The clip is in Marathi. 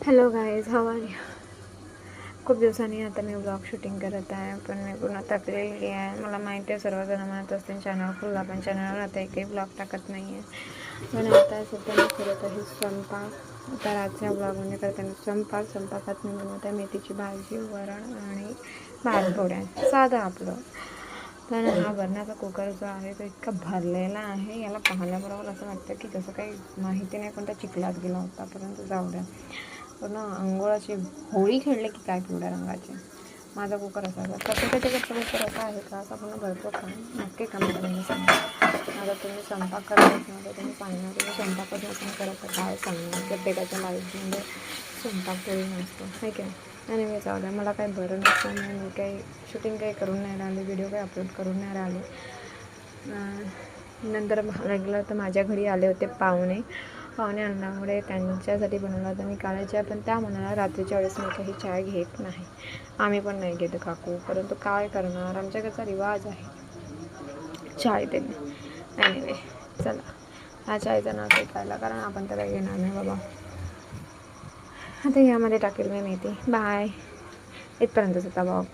Hello guys, how are you? खूप दिवसांनी आता मी ब्लॉग शूटिंग करत आहे, पण मी पूर्ण थकलेली आहे. मला माहिती आहे सर्वजण म्हणत असतील चॅनल खुलला, पण चॅनलवर आता एकही ब्लॉग टाकत नाही आहे. पण आता सध्या मी करत आहे स्वयंपाक. आता रातच्या ब्लॉगमध्ये करताना स्वयंपाकात मी बनवत आहे मेथीची भाजी, वरण आणि भात पोळ्या, साधं आपलं. पण हा वरणाचा कुकर जो आहे तो इतका भरलेला आहे, याला पाहिल्याबरोबर असं वाटतं की जसं काही माहिती नाही कोणत्या चिखलात गेला होता. परंतु जाऊ द्या, पूर्ण अंघोळाची होळी खेळले की काय पिवळ्या रंगाचे. माझा कुकर असायचा. प्रत्येकाच्या कुकर असा आहे का, असा पूर्ण भरतो का? नक्की कमेंटमध्ये सांगा. आता तुम्ही स्वयंपाक करत असणार तर तुम्ही सांगणार, तुम्ही स्वयंपाकच नसून करत तर काय सांगणार. प्रत्येकाच्या लाईफमध्ये स्वयंपाक तरी नसतो, आहे की नाही. आणि मी जाऊ द्या, मला काही बरं नसल्यामुळे मी काही शूटिंग काही करून नाही राहिले, व्हिडिओ काही अपलोड करून नाही राहिले. नंतर रेग्युलर तर माझ्या घरी आले होते पाहुणे आणल्यामुळे त्यांच्यासाठी बनवला होता मी काळा चहा. पण त्या म्हणाला रात्रीच्या वेळेस मी काही चहा घेत नाही. आम्ही पण नाही घेत काकू, परंतु काय करणार, आमच्याकडचा रिवाज आहे चाय देणे. एनिवे, चला हा चायचा नाव ऐकायला, कारण आपण तर काही घेणार नाही बाबा. आता यामध्ये टाकेल मी मेथी. बाय. इथपर्यंतच होता ब्लॉग.